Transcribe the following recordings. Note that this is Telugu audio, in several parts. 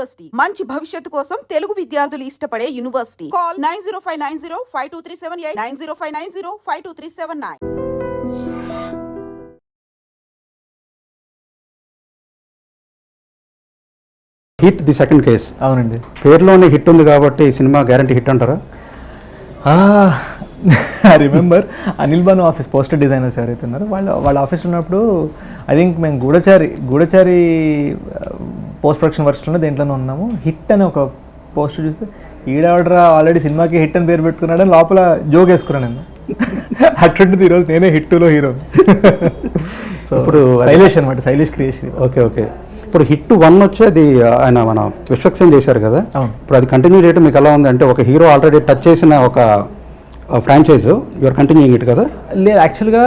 యూనివర్సిటీ మంచి భవిష్యత్తు కోసం తెలుగు విద్యార్థులు ఇష్టపడే university. Call 9059052378 9059052379. Hit the second case. అవునండి, పేరులోనే హిట్ ఉంది కాబట్టి సినిమా గ్యారంటీ హిట్ అంటారా? I remember Anil Bhanu office poster designers ఎవరైతే ఉన్నారో వాళ్ళ ఆఫీస్లో ఉన్నప్పుడు ఐ థింక్ మేము గూఢచారి పోస్ట్ ప్రొడక్షన్ వర్క్స్లోనే దేంట్లోనే ఉన్నాము. హిట్ అని ఒక పోస్టర్ చూస్తే ఈడాడరా ఆల్రెడీ సినిమాకి హిట్ అని పేరు పెట్టుకున్నాడని లోపల జోక్ వేసుకున్నాను నేను. అటువంటిది ఈరోజు నేనే హిట్లో హీరో. సో ఇప్పుడు శైలేష్ అనమాట, శైలేష్ క్రియేషన్. Okay okay. ఇప్పుడు హిట్ 1 వచ్చి అది ఆయన మన విశ్వక్సేన్ చేశారు కదా. ఇప్పుడు అది కంటిన్యూ చేయడం మీకు ఎలా ఉంది? అంటే ఒక హీరో ఆల్రెడీ టచ్ చేసిన ఒక ఫ్రాంచైజ్ యూఆర్ కంటిన్యూయింగ్ ఇట్ కదా? లేదు, యాక్చువల్గా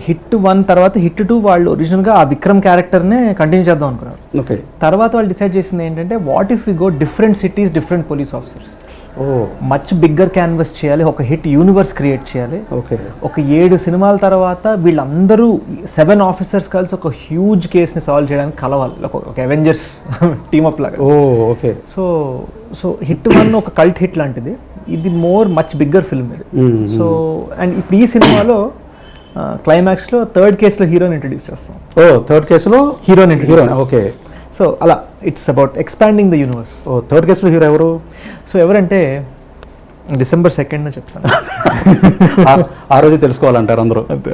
హిట్ 1 తర్వాత హిట్ 2 వాళ్ళు ఒరిజినల్గా ఆ విక్రమ్ క్యారెక్టర్నే కంటిన్యూ చేద్దాం అనుకున్నారు. ఓకే. తర్వాత వాళ్ళు డిసైడ్ చేసింది ఏంటంటే what if we go different cities different police officers, much bigger canvas చేయాలి, ఒక హిట్ యూనివర్స్ క్రియేట్ చేయాలి. ఓకే. ఒక 7 సినిమాల తర్వాత వీళ్ళందరూ 7 ఆఫీసర్స్ కలిసి ఒక హ్యూజ్ కేస్ని సాల్వ్ చేయడానికి కలవాలి, ఒక అవెంజర్స్ టీమప్ లాగా. ఓకే. సో హిట్ 1 ఒక కల్ట్ హిట్ లాంటిది, ఇది మచ్ బిగ్గర్ ఫిల్మ్ ఇది. సో అండ్ ఇప్పుడు ఈ సినిమాలో క్లైమాక్స్లో థర్డ్ కేసులో హీరోని ఇంట్రడ్యూస్ చేస్తాం. థర్డ్ కేసులో హీరోని. ఓకే. సో అలా it's about expanding the universe. Third కేసులో హీరో ఎవరు? సో ఎవరంటే December 2nd చెప్తాను. ఆ రోజు తెలుసుకోవాలంటారు అందరూ. అంతే.